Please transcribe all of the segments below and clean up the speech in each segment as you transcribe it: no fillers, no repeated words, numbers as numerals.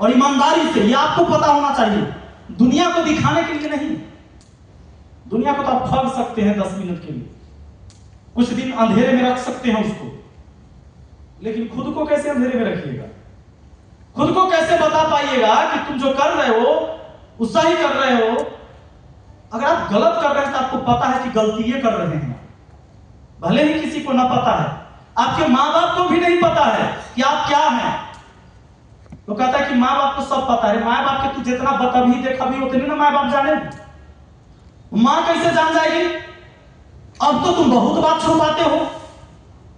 और ईमानदारी से, ये आपको पता होना चाहिए, दुनिया को दिखाने के लिए नहीं। दुनिया को तो आप ठग सकते हैं 10 मिनट के लिए, कुछ दिन अंधेरे में रख सकते हैं उसको, लेकिन खुद को कैसे अंधेरे में रखिएगा? खुद को कैसे बता पाइएगा कि तुम जो कर रहे हो वो सही कर रहे हो? अगर आप गलत कर रहे हैं तो आपको पता है कि गलती ये कर रहे हैं, भले ही किसी को ना पता है, आपके माँ बाप को भी नहीं पता है कि आप क्या हैं। तो कहता है कि माँ बाप को सब पता है। माँ बाप के तू जितना बतभी देखा भी उतने ना माँ बाप जाने। माँ कैसे जान जाएगी? अब तो तुम बहुत बात छुपाते हो,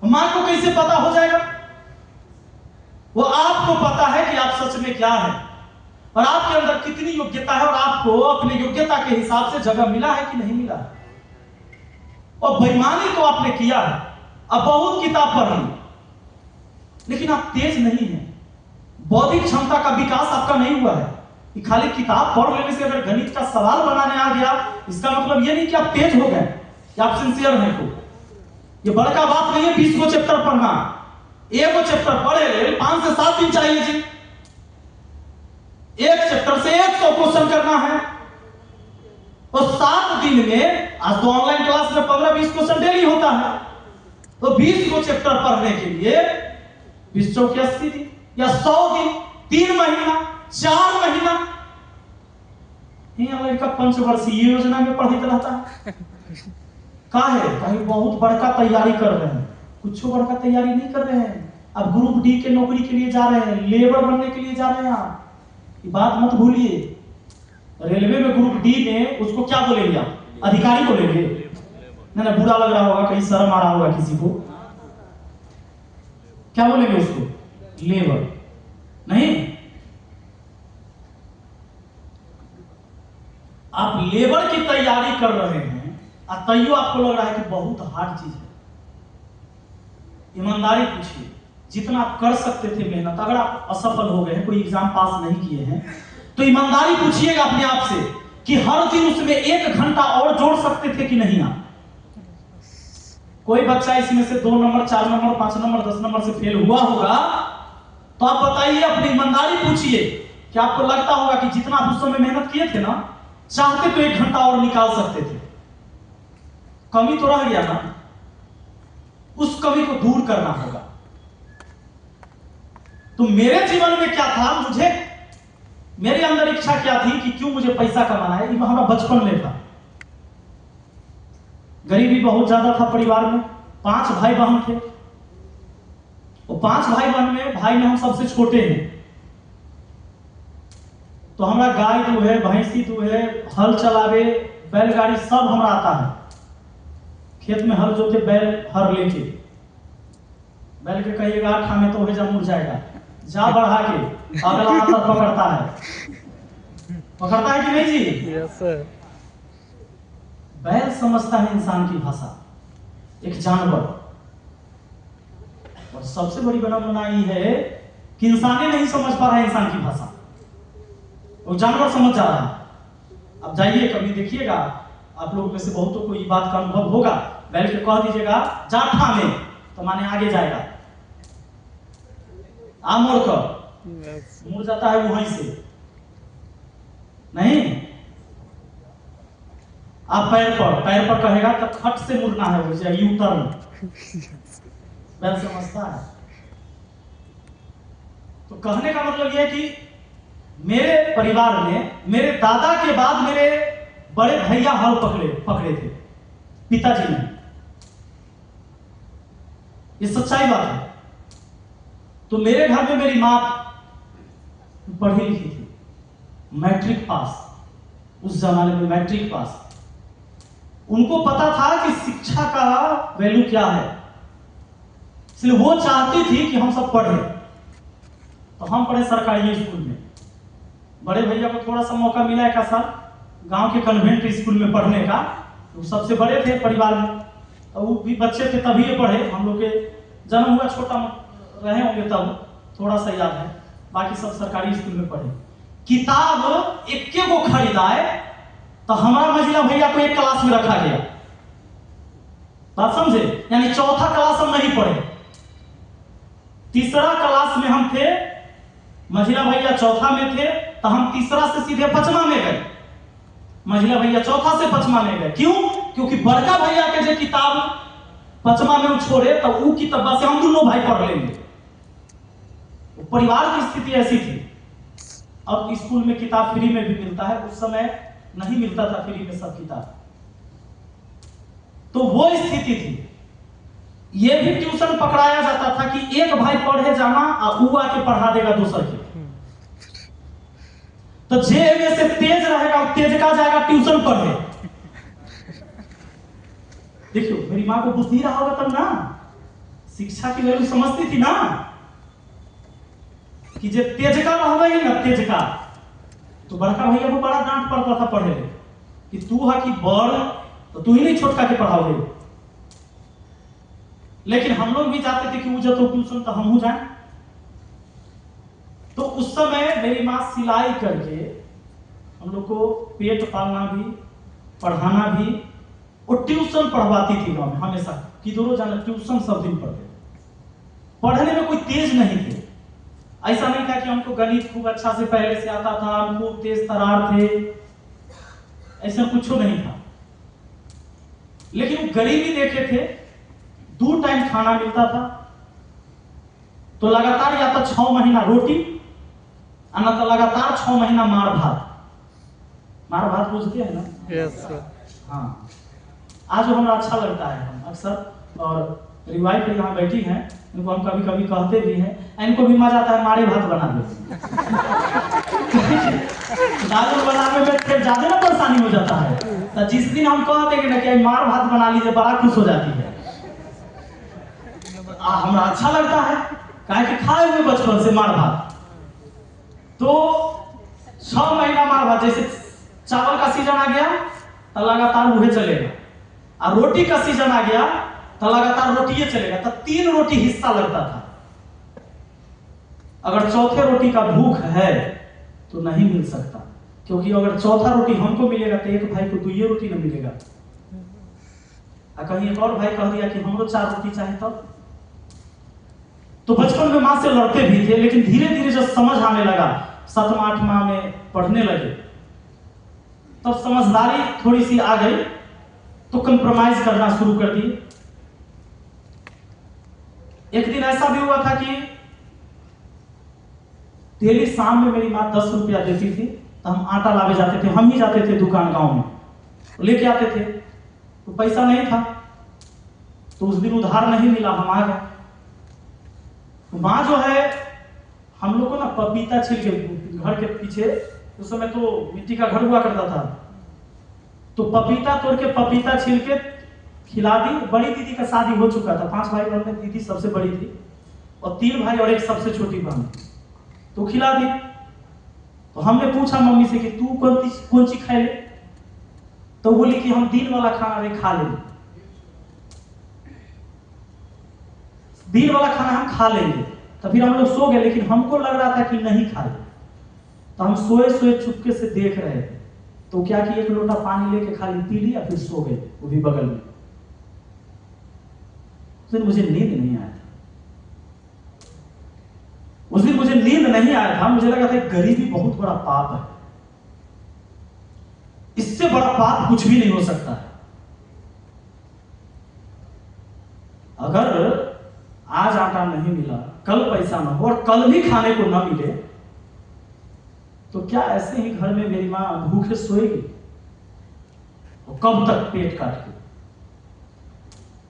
माँ को कैसे पता हो जाएगा? वो आपको पता है कि आप सच में क्या है और आपके अंदर कितनी योग्यता है, और आपको अपनी योग्यता के हिसाब से जगह मिला है कि नहीं मिला है। और बेईमानी तो आपने किया है, अब बहुत किताब पढ़ ली, लेकिन आप तेज नहीं हैं, बौद्धिक क्षमता का विकास आपका नहीं हुआ है। कि खाली किताब पढ़ लेने से अगर गणित का सवाल बनाने आ गया, इसका मतलब ये नहीं कि आप तेज हो गए, कि आप सिंसियर हैं। तो ये बड़का बात नहीं है 20 को चैप्टर पढ़ना, एक चैप्टर पढ़े 5 से 7 दिन चाहिए जी। एक चैप्टर से 100 क्वेश्चन करना है, और 7 दिन में, आज तो ऑनलाइन क्लास में 15-20 क्वेश्चन डेली होता है, तो 20 को चैप्टर पढ़ने के लिए 20 चौके 80 दिन या 100 दिन, 3 महीना, 4 महीना। लड़का पंचवर्षीय योजना में पढ़ित रहता है। काहे बहुत बड़का तैयारी कर रहे हैं, कुछ बड़का तैयारी नहीं कर रहे हैं। अब ग्रुप डी के नौकरी के लिए जा रहे हैं, लेबर बनने के लिए जा रहे हैं। आप ये बात मत भूलिए। रेलवे में ग्रुप डी में उसको क्या बोलेंगे आप? अधिकारी बोलेंगे? ना बुरा लग रहा होगा, कहीं शर्म आ रहा होगा किसी को। क्या बोलेंगे उसको? लेबर नहीं। आप लेबर की तैयारी कर रहे हैं और तैयो आपको लग रहा है कि बहुत हार्ड चीज है। ईमानदारी पूछिए, जितना आप कर सकते थे मेहनत, अगर आप असफल हो गए हैं, कोई एग्जाम पास नहीं किए हैं, तो ईमानदारी पूछिएगा अपने आप से कि हर दिन उसमें 1 घंटा और जोड़ सकते थे कि नहीं आप? कोई बच्चा इसमें से 2 नंबर, 4 नंबर, 5 नंबर, 10 नंबर से फेल हुआ होगा, तो आप बताइए, अपनी ईमानदारी पूछिए कि आपको लगता होगा कि जितना आप उस समय मेहनत किए थे ना, चाहते तो 1 घंटा और निकाल सकते थे। कमी तो रह गया ना, उस कमी को दूर करना होगा। तो मेरे जीवन में क्या था, मेरे अंदर इच्छा क्या थी कि क्यों मुझे पैसा कमाना है, ये हमारा बचपन में था। गरीबी बहुत ज्यादा था परिवार में, 5 भाई बहन थे, और 5 भाई बहन में भाई में हम सबसे छोटे हैं। तो हमारा गाय दू है, भैंसी दू है, हल चलावे, बैलगाड़ी सब हमरा आता है। खेत में हल जोते, बैल हर लेके, बैल के कहिएगा आठा में तो हो जा मुड़ जाएगा, जा बढ़ा के अगला आदत पकड़ता है कि नहीं जी? Yes sir. बैल समझता है इंसान की भाषा, एक जानवर। और सबसे बड़ी विडंबना ये है कि इंसान ही नहीं समझ पा रहा है इंसान की भाषा, वो जानवर समझ जा रहा है। अब जाइए कभी देखिएगा, आप लोग में से बहुतों को ये बात का अनुभव होगा, बैल के कह दीजिएगा जा ठा में, तो माने आगे जाएगा, आ मोड़ कर मुड़ जाता है वहीं से। नहीं, आप पैर पर कहेगा तो खट से मुड़ना है, वैसे यू टर्न। बैल समझता है। तो कहने का मतलब यह है कि मेरे परिवार में मेरे दादा के बाद मेरे बड़े भैया हल पकड़े थे, पिताजी ने। ये सच्चाई बात है। तो मेरे घर में मेरी मां पढ़ी लिखी थी, मैट्रिक पास, उस जमाने में मैट्रिक पास। उनको पता था कि शिक्षा का वैल्यू क्या है, इसलिए वो चाहती थी कि हम सब पढ़े। तो हम पढ़े सरकारी स्कूल में। बड़े भैया को थोड़ा सा मौका मिला एक साल गांव के कन्वेंट स्कूल में पढ़ने का, वो सबसे बड़े थे परिवार में, तो वो भी बच्चे थे तभी ये पढ़े। हम लोग के जन्म हुआ छोटा रहे होंगे तब, थोड़ा सा याद है, बाकी सब सरकारी स्कूल में पढ़े। किताब इक्के को खरीदाए तो हमारा मझिला भैया को एक क्लास में रखा गया। बात समझे? यानी चौथा क्लास हम नहीं पढ़े, तीसरा क्लास में हम थे मझिला भैया चौथा में थे तो हम तीसरा से सीधे पांचवा में गए। मझिला भैया चौथा से पांचवा में गए, क्यों? क्योंकि बड़का भैया के जो किताब पांचवा में छोड़े तो वो किताब से हम दोनों भाई पढ़ लेंगे। परिवार की स्थिति ऐसी थी। अब स्कूल में किताब फ्री में भी मिलता है, उस समय नहीं मिलता था फ्री में सब किताब। तो वो स्थिति थी। ये भी ट्यूशन पकड़ाया जाता था कि एक भाई पढ़े जाना और वो आके पढ़ा देगा दूसर के। तो जे में से तेज रहेगा तेज का जाएगा ट्यूशन पढ़े। देखियो मेरी माँ को बुद्धि रहा होगा तब ना, शिक्षा की वैल्यू समझती थी ना, कि जे तेज का रहा ही ना तेज का, तो बड़का भैया को बड़ा डांट पड़ता था पढ़े कि तू है कि बड़, तो तू ही नहीं छोटका के पढ़ाओगे। लेकिन हम लोग भी चाहते थे कि वो जब तो ट्यूशन तो हम हो जाए। तो उस समय मेरी माँ सिलाई करके हम लोग को पेट पालना भी, पढ़ाना भी, और ट्यूशन पढ़वाती थी गांव में हमेशा, कि दोनों जाना ट्यूशन सब दिन पढ़ते। पढ़ने में कोई तेज नहीं थे। ऐसा नहीं था कि हमको गणित खूब अच्छा से पहले से आता था, हम खूब तेज तरार थे, ऐसा कुछ नहीं था। लेकिन गरीबी देखे थे, 2 टाइम खाना मिलता था, तो लगातार या तो 6 महीना रोटी, ना तो लगातार 6 महीना मार भात। मार भात पूछते हैं ना? Yes sir. हाँ, आज हमें अच्छा लगता है। हम अक्सर, और रिवाइट पे यहाँ बैठी हैं, इनको हम कभी कभी कहते भी हैं, इनको भी मजा आता है मारे भात बना देते दाल बनाने में फिर ज्यादा ना परेशानी हो जाता है। तो जिस दिन हम कह देंगे ना कि मार भात बना लीजिए, बड़ा खुश हो जाती है। हमें अच्छा लगता है, काहे कि खाए हुए बचपन से मार भात। तो 6 महीना मार भात, जैसे चावल का सीजन आ गया तो लगातार वही चलेगा, और रोटी का सीजन आ गया तो लगातार रोटी चलेगा। तो 3 रोटी हिस्सा लगता था। अगर चौथे रोटी का भूख है तो नहीं मिल सकता, क्योंकि अगर चौथा रोटी हमको मिलेगा तो एक भाई को 2 रोटी नहीं मिलेगा। कहीं एक और भाई कह दिया कि हमको 4 रोटी चाहिए, तब तो बचपन में माँ से लड़ते भी थे। लेकिन धीरे धीरे जब समझ आने लगा, 7वां 8वां में पढ़ने लगे, तब समझदारी थोड़ी सी आ गई, तो कंप्रोमाइज करना शुरू कर दिए। एक दिन ऐसा भी हुआ था कि डेली शाम में मेरी माँ 10 रुपया देती थी, तो हम आटा लावे जाते थे। हम ही जाते थे दुकान गांव में, लेके आते थे। तो पैसा नहीं था, तो उस दिन उधार नहीं मिला, हम आ गए। तो माँ जो है, हम लोग को ना पपीता छिल के, घर के पीछे उस समय तो मिट्टी का घर हुआ करता था, तो पपीता तोड़ के पपीता छिल के खिला दी। बड़ी दीदी का शादी हो चुका था, 5 भाई बहन में दीदी सबसे बड़ी थी, और 3 भाई और एक सबसे छोटी बहन, तो खिला दी। तो हमने पूछा मम्मी से कि तू कौन चीज खाए ले, तो बोली कि हम दिन वाला खाना नहीं खा लेंगे, दिन वाला खाना हम खा लेंगे। तो फिर हम लोग सो गए, लेकिन हमको लग रहा था कि नहीं खा ले, तो हम सोए सोए चुपके से देख रहे थे। तो क्या कि 1 लोटा पानी लेके खाली पी लिया, फिर सो गए, वो भी बगल में। उस दिन मुझे नींद नहीं आया था। उस दिन मुझे नींद नहीं आया था। मुझे लगा था गरीबी बहुत बड़ा पाप है, इससे बड़ा पाप कुछ भी नहीं हो सकता है। अगर आज आटा नहीं मिला, कल पैसा ना हो, और कल भी खाने को ना मिले, तो क्या ऐसे ही घर में मेरी मां भूखे सोएगी? और कब तक पेट काट के?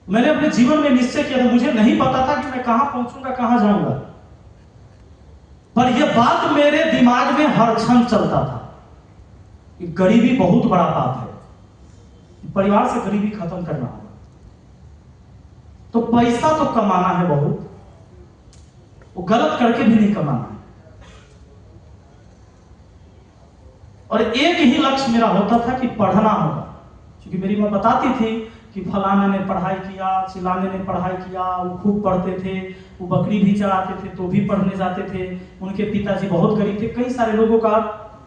मैंने अपने जीवन में निश्चय किया था, मुझे नहीं पता था कि मैं कहां पहुंचूंगा, कहां जाऊंगा, पर यह बात मेरे दिमाग में हर क्षण चलता था कि गरीबी बहुत बड़ा पाप है, परिवार से गरीबी खत्म करना होगा। तो पैसा तो कमाना है बहुत, वो गलत करके भी नहीं कमाना है। और एक ही लक्ष्य मेरा होता था कि पढ़ना होगा, क्योंकि मेरी मां बताती थी कि फलाने ने पढ़ाई किया, चिलाने ने पढ़ाई किया, वो खूब पढ़ते थे, वो बकरी भी चराते थे तो भी पढ़ने जाते थे, उनके पिताजी बहुत गरीब थे। कई सारे लोगों का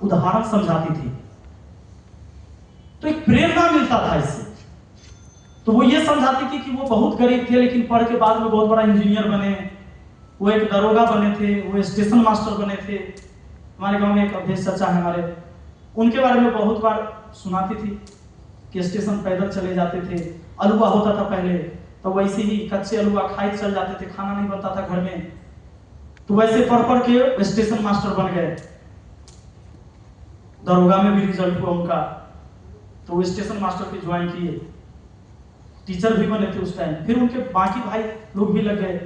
उदाहरण समझाती थी, तो एक प्रेरणा मिलता था इससे। तो वो ये समझाती थी कि वो बहुत गरीब थे, लेकिन पढ़ के बाद में बहुत बड़ा इंजीनियर बने, वो एक दरोगा बने थे, वो स्टेशन मास्टर बने थे। हमारे गांव में एक अवधेश चाचा है हमारे, उनके बारे में बहुत बार सुनाती थी कि स्टेशन पैदल चले जाते थे। अलुआ होता था पहले तो वैसे ही कच्चे अलुआ खाए चल जाते थे, खाना नहीं बनता था घर में, तो वैसे पढ़ पढ़ के स्टेशन मास्टर बन गए। दरोगा में भी रिजल्ट हुआ उनका, तो वो स्टेशन मास्टर पे ज्वाइन किए, टीचर भी बने थे उस टाइम। फिर उनके बाकी भाई लोग भी लग गए,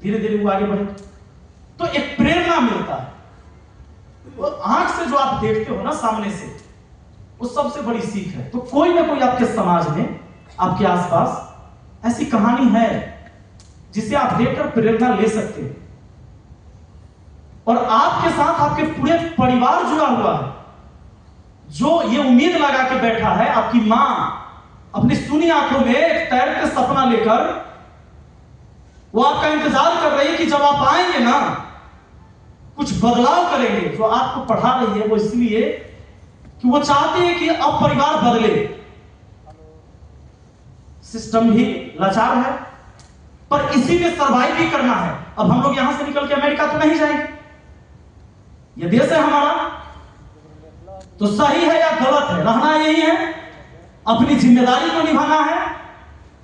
धीरे धीरे वो आगे बढ़े। तो एक प्रेरणा मिलता है, वो आंख से जो आप देखते हो ना सामने से, वो सबसे बड़ी सीख है। तो कोई ना कोई आपके समाज में, आपके आसपास ऐसी कहानी है जिसे आप देखकर प्रेरणा ले सकते हैं। और आपके साथ आपके पूरे परिवार जुड़ा हुआ है, जो ये उम्मीद लगा के बैठा है। आपकी मां अपनी सुनी आंखों में एक तैरते सपना लेकर वो आपका इंतजार कर रही है कि जब आप आएंगे ना कुछ बदलाव करेंगे। जो आपको पढ़ा रही है वो इसलिए कि वो चाहते हैं कि अब परिवार बदले। सिस्टम भी लाचार है, पर इसी में सरवाइव भी करना है। अब हम लोग यहां से निकल के अमेरिका तो नहीं जाएंगे, ये देश है हमारा, तो सही है या गलत है, रहना यही है, अपनी जिम्मेदारी को निभाना है।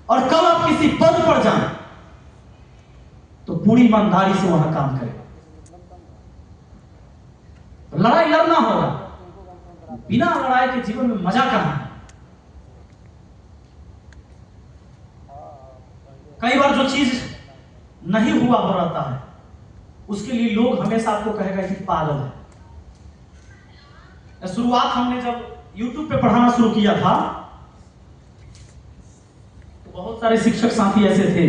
और कल आप किसी पद पर जाएं तो पूरी ईमानदारी से वहां काम करें। लड़ाई लड़ना होगा, बिना लड़ाई के जीवन में मजा कहां है। कई बार जो चीज नहीं हुआ हो रहता है उसके लिए लोग हमेशा आपको कहेगा कि पागल है। शुरुआत हमने जब YouTube पे पढ़ाना शुरू किया था तो बहुत सारे शिक्षक साथी ऐसे थे,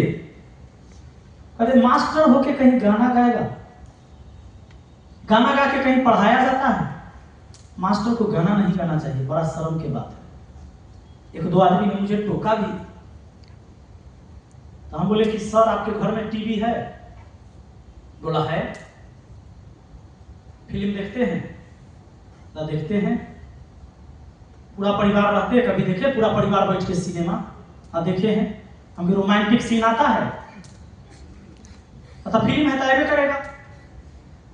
अरे मास्टर होके कहीं गाना गाएगा, गाना गा के कहीं पढ़ाया जाता है। मास्टर को गाना नहीं गाना चाहिए, बड़ा शर्म की बात है। एक दो आदमी ने मुझे टोका भी, तो हम बोले कि सर आपके घर में टीवी है? बोला है। फिल्म देखते हैं? ना देखते हैं। पूरा परिवार रहते हैं, कभी देखे पूरा परिवार बैठ के सिनेमा? हाँ देखे हैं। हमें रोमांटिक सीन आता है, अतः फिल्म है तो आएगा करेगा।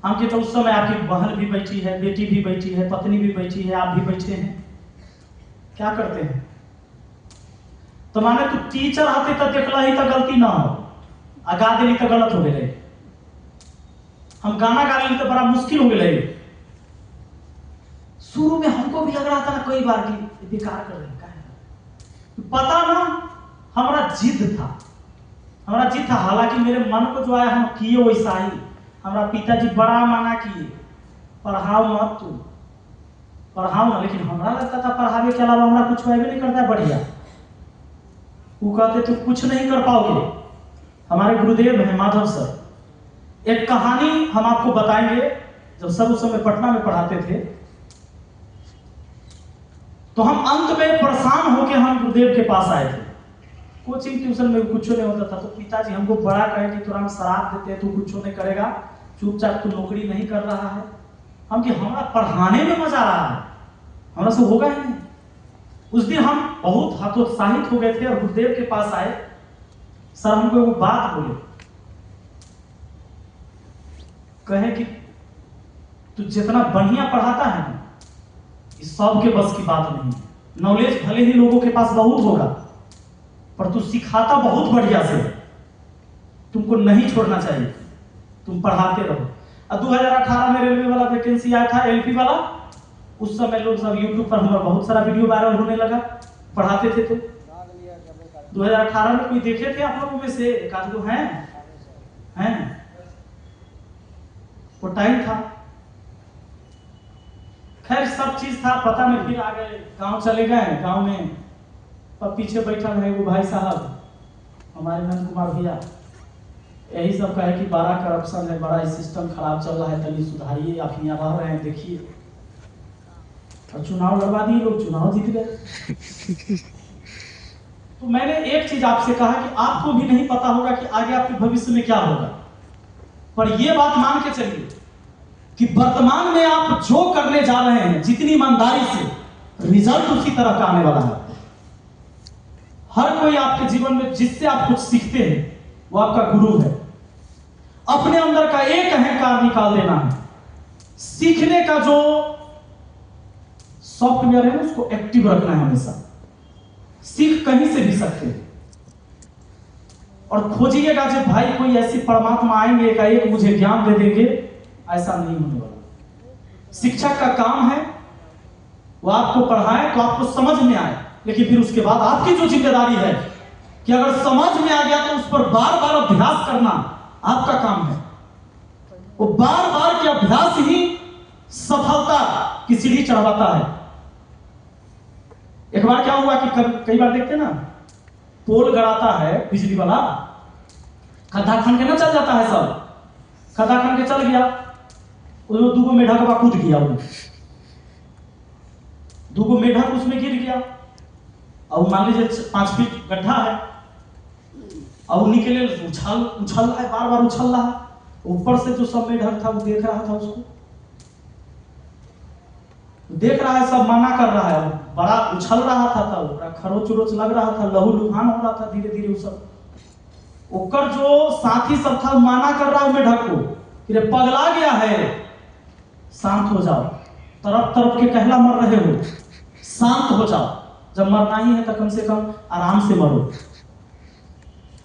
हम कहते उस समय आपकी बहन भी बैठी है, बेटी भी बैठी है, पत्नी भी बैठी है, आप भी बैठे हैं, क्या करते हैं? तो माने तू टीचर आते तो देखला ही तो गलती ना हो, गा देली तो गलत हो गए। हम गाना गा ली तो बड़ा मुश्किल हो गए। शुरू में हमको भी लग रहा था ना कई बार कि बेकार कर रहे हैं, पता ना हमारा जिद था, हमारा जिद था। हालांकि मेरे मन को जो आया हम किए वैसा ही। हमारा पिताजी बड़ा मना किए, पढ़ाओ मत, तू पढ़ाओ ना, लेकिन हमारा लगता था पढ़ावे के अलावा हमारा कुछ भी नहीं करता है बढ़िया। वो कहते तो कुछ नहीं कर पाओगे। हमारे गुरुदेव हैं माधव सर, एक कहानी हम आपको बताएंगे। जब सर उस समय पटना में पढ़ाते थे तो हम अंत में परेशान होकर हम गुरुदेव के पास आए थे। कोचिंग ट्यूशन में कुछ नहीं होता था, तो पिताजी हमको बड़ा कहे कि तुरंत शराब देते हैं, तू कुछ नहीं करेगा, चुपचाप तू नौकरी नहीं कर रहा है। हम कि हमारा पढ़ाने में मजा आ रहा है, हमारा से होगा ही नहीं। उस दिन हम बहुत हतोत्साहित हो गए थे और गुरुदेव के पास आए। सर हमको वो बात बोले, कहे कि तू जितना बढ़िया पढ़ाता है ना, इस सब के बस की बात नहीं है। नॉलेज भले ही लोगों के पास बहुत होगा, पर तू सिखाता बहुत बढ़िया से, तुमको नहीं छोड़ना चाहिए, तुम पढ़ाते रहो। 2018 में रेलवे वाला वैकेंसी आया था, एलपी वाला। उस समय लोग सब यूट्यूब पर हमारा बहुत सारा वीडियो वायरल होने लगा, पढ़ाते थे। तो 2018 में कोई देखे थे आप लोगों में से? एक आध गो हैं? वो टाइम था, खैर सब चीज था, पता में फिर आ गए, गांव चले गए। गांव में और पीछे बैठा है वो भाई साहब हमारे नंद कुमार भैया, यही सब कहे कि बड़ा करप्शन है, बड़ा सिस्टम खराब चल रहा है, तभी सुधारिए, आप यहाँ रह रहे हैं देखिए। और चुनाव लड़वा दिए लोग, चुनाव जीत गए। तो मैंने एक चीज आपसे कहा कि आपको भी नहीं पता होगा कि आगे आपके भविष्य में क्या होगा, पर यह बात मान के चलिए कि वर्तमान में आप जो करने जा रहे हैं, जितनी ईमानदारी से, रिजल्ट उसी तरह का आने वाला है। हर कोई आपके जीवन में जिससे आप कुछ सीखते हैं वो आपका गुरु है। अपने अंदर का एक अहंकार निकाल देना है। सीखने का जो सॉफ्टवेयर है उसको एक्टिव रखना है हमेशा। सीख कहीं से भी सकते हैं और खोजिएगा जब भाई कोई ऐसी परमात्मा आएंगे एक मुझे ज्ञान दे देंगे, ऐसा नहीं होने वाला। शिक्षक का काम है वो आपको पढ़ाए तो आपको समझ में आए, लेकिन फिर उसके बाद आपकी जो जिम्मेदारी है कि अगर समझ में आ गया तो उस पर बार बार अभ्यास करना आपका काम है। वो बार बार के अभ्यास ही सफलता की सीढ़ी चढ़वाता है। एक बार क्या हुआ कि कई बार देखते ना, पोल गड़ाता है बिजली वाला, खड्डा खन के ना चल जाता है, सब खड्डा खन के चल गया, दूगो मेढक कूद गया, वो दूगो मेढक उसमें गिर गया। और मान लीजिए 5 फीट गड्ढा है और निकले उछल रहा है, बार बार उछल रहा है। ऊपर से जो सब मेढक था वो देख रहा था, उसको देख रहा है, सब माना कर रहा है, बड़ा उछल रहा था, खरोच उरोच लग रहा था, लहू लुहान हो रहा था धीरे धीरे। वो सब ओकर जो साथी सब था माना कर रहा है मेढक को कि पगला गया है, शांत हो जाओ, तरफ तरफ के कहला मर रहे हो, शांत हो जाओ, जब मरना ही है तो कम से कम आराम से मरो।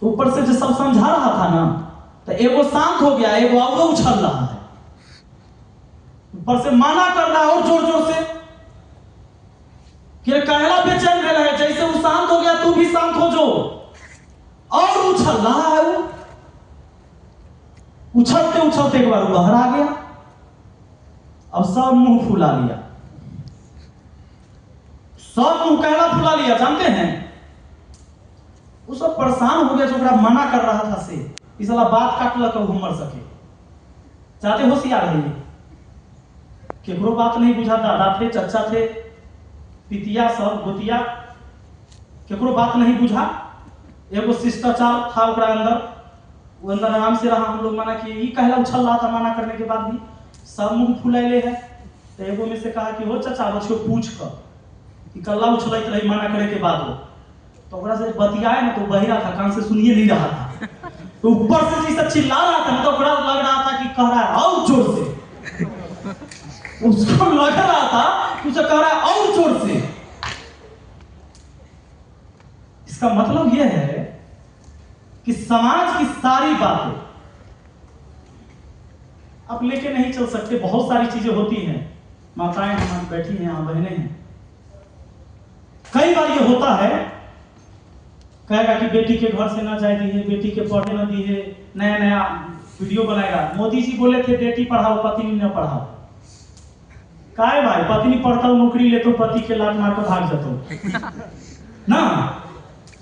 ऊपर से जो सब समझा रहा था ना, तो एगो शांत हो गया, एगो और उछल रहा है, ऊपर से माना कर रहा है और जोर जोर से कि कहला बेचैन गया है, जैसे वो शांत हो गया तू भी शांत हो जो, और उछल रहा है। वो उछलते उछलते एक बार बाहर आ गया, अब सब मुंह फुला लिया, सब मुंह कहला फुला लिया। जानते हैं वो सब परेशान हो गया जो मना कर रहा था से, इस वाला बात काट लग हम मर सके। चाहते होशियार रहिए, केकरो बात नहीं बुझा, दादा थे, चचा थे, पितिया सब गोतिया, केकरो बात नहीं बुझा। एगो शिष्टाचार था ओकरा अंदर, वो अंदर आराम से रहा। हम लोग माना कि ये कहला उछल रहा था, माना करने के बाद भी सब मुंह फुलैले है। तो एगो में से कहा कि हो चचा बच्चों पूछ कर कि कल्ला उछलत रही माना करे के बाद हो, तो ओकरा से बतियाए ना तो बहिरा था, कान से सुनिए नहीं रहा था। तो ऊपर से जैसा चिल्ला रहा था तो ओकरा लग रहा था कि कह रहा है और जोर से, उसको लग रहा था कि उसे कह रहा है और जोर से। इसका मतलब यह है कि समाज की सारी बातें आप लेके नहीं चल सकते। बहुत सारी चीजें होती हैं, माताएं हमारी बैठी हैं यहाँ, बहनें हैं, कई बार ये होता है, कहेगा कि बेटी के घर से ना जाए दिए, बेटी के पढ़े ना दिए, नया नया वीडियो बनाएगा। मोदी जी बोले थे बेटी पढ़ाओ पत्नी न पढ़ाओ। काहे भाई, पत्नी पढ़ता नौकरी ले तो पति के लात मार कर भाग जाता ना।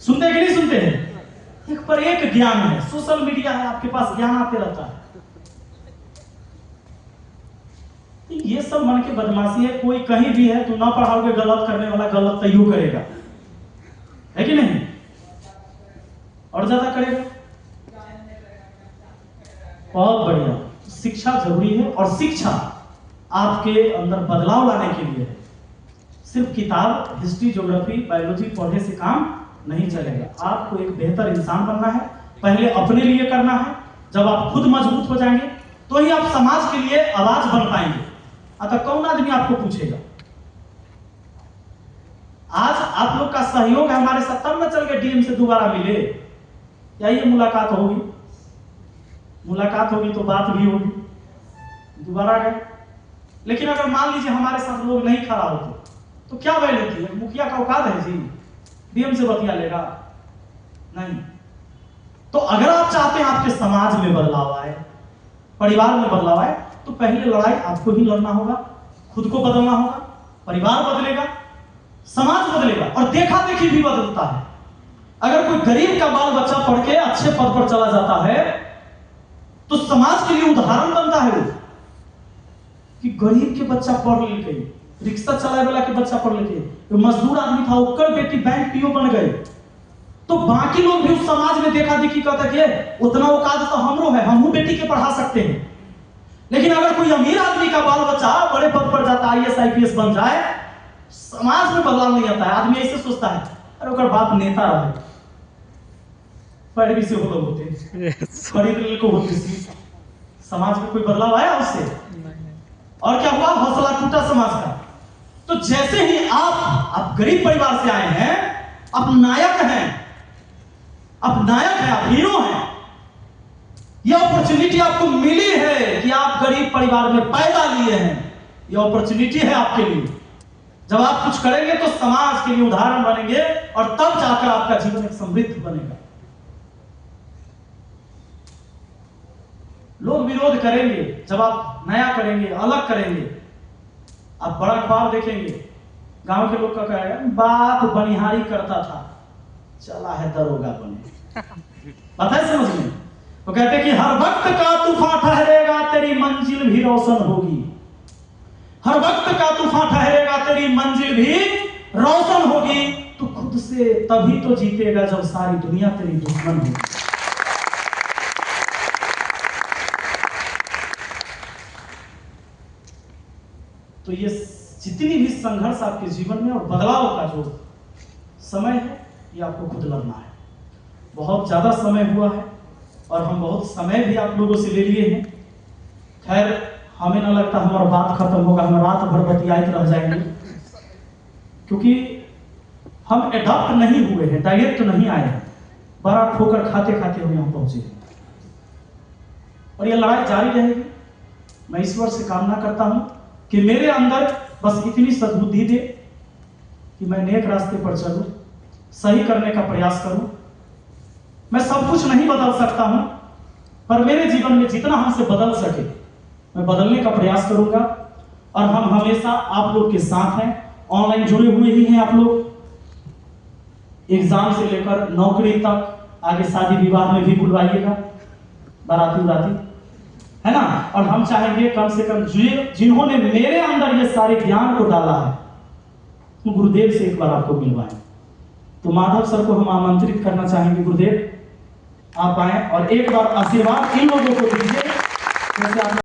सुनते कि नहीं सुनते हैं? एक पर एक ज्ञान है, सोशल मीडिया है, आपके पास ज्ञान आते रहता है। ये सब मन के बदमाशी है। कोई कहीं भी है तो ना पढ़ाओगे, गलत करने वाला गलत तैयो करेगा, है कि नहीं, और ज्यादा करेगा। बहुत बढ़िया, शिक्षा जरूरी है और शिक्षा आपके अंदर बदलाव लाने के लिए है। सिर्फ किताब, हिस्ट्री, ज्योग्राफी, बायोलॉजी पढ़ने से काम नहीं चलेगा। आपको एक बेहतर इंसान बनना है, पहले अपने लिए करना है। जब आप खुद मजबूत हो जाएंगे तो ही आप समाज के लिए आवाज बन पाएंगे। अतः कौन आदमी आपको पूछेगा? आज आप लोग का सहयोग है हमारे साथ, तब न चल के डीएम से दोबारा मिले, या ये मुलाकात होगी, मुलाकात होगी तो बात भी होगी, दोबारा गए। लेकिन अगर मान लीजिए हमारे साथ लोग नहीं खड़ा होते तो क्या वैल्यू थी? मुखिया का औकात है जी डीएम से बतिया लेगा? नहीं। तो अगर आप चाहते हैं आपके समाज में बदलाव आए, परिवार में बदलाव आए, तो पहले लड़ाई आपको ही लड़ना होगा, खुद को बदलना होगा, परिवार बदलेगा, समाज बदलेगा, और देखा देखी भी बदलता है। अगर कोई गरीब का बाल बच्चा पढ़ के अच्छे पद पर चला जाता है तो समाज के लिए उदाहरण बनता है वो, कि गरीब के बच्चा पढ़ लिखे, रिक्शा चलाने वाला के बच्चा पढ़ लिखे, तो मजदूर आदमी था ओकर बेटी बैंक पीओ बन गई, तो बाकी लोग भी उस समाज में देखा देखी कहता कि उतना औकात तो हमरो है, हमहू बेटी के पढ़ा सकते हैं। लेकिन अगर कोई अमीर आदमी का बाल बच्चा बड़े पद पर जाता, आईएएस आईपीएस बन जाए, समाज में बदलाव नहीं आता है। आदमी ऐसे सोचता है अरे ओकर बाप नेता रहे, पैरवी से हो लोग होते खरीद को होती सी, समाज में कोई बदलाव आया उससे? और क्या हुआ? हौसला टूटा समाज का। तो जैसे ही आप गरीब परिवार से आए हैं, आप नायक हैं, आप हीरो हैं। यह अपॉर्चुनिटी आपको मिली है कि आप गरीब परिवार में पैदा लिए हैं। यह अपॉर्चुनिटी है आपके लिए। जब आप कुछ करेंगे तो समाज के लिए उदाहरण बनेंगे और तब जाकर आपका जीवन एक समृद्ध बनेगा। लोग विरोध करेंगे जब आप नया करेंगे, अलग करेंगे। आप बड़ा ख्वाब देखेंगे, गांव के लोग का कहेगा बाप बनिहारी करता था, चला है दरोगा बने। पता है समझ में? वो कहते कि हर वक्त का तूफान ठहरेगा, तेरी मंजिल भी रोशन होगी। हर वक्त का तूफान ठहरेगा, तेरी मंजिल भी रोशन होगी। तू खुद से तभी तो जीतेगा जब सारी दुनिया तेरी दुश्मन होगी। तो ये जितनी भी संघर्ष आपके जीवन में और बदलाव का जो समय है, ये आपको खुद लड़ना है। बहुत ज्यादा समय हुआ है और हम बहुत समय भी आप लोगों से ले लिए हैं। खैर, हमें ना लगता हमारा बात खत्म होगा, हम रात भर बतियाते रह जाएंगे, क्योंकि हम एडॉप्ट नहीं हुए हैं, डायरेक्ट नहीं आए हैं। बड़ा ठोकर खाते खाते हम यहाँ पहुंचे हैं और ये लड़ाई जारी रहेगी। मैं ईश्वर से कामना करता हूं कि मेरे अंदर बस इतनी सद्बुद्धि दे कि मैं नेक रास्ते पर चलूं, सही करने का प्रयास करूं। मैं सब कुछ नहीं बदल सकता हूं, पर मेरे जीवन में जितना हमसे बदल सके मैं बदलने का प्रयास करूंगा। और हम हमेशा आप लोग के साथ हैं, ऑनलाइन जुड़े हुए ही हैं आप लोग, एग्जाम से लेकर नौकरी तक, आगे शादी विवाह में भी बुलवाइएगा, बाराती उराती, है ना। और हम चाहेंगे कम से कम जिन्होंने मेरे अंदर ये सारे ज्ञान को डाला है, तो गुरुदेव से एक बार आपको मिलवाएं। तो माधव सर को हम आमंत्रित करना चाहेंगे, गुरुदेव आप आए और एक बार आशीर्वाद इन लोगों को दीजिए जैसे आप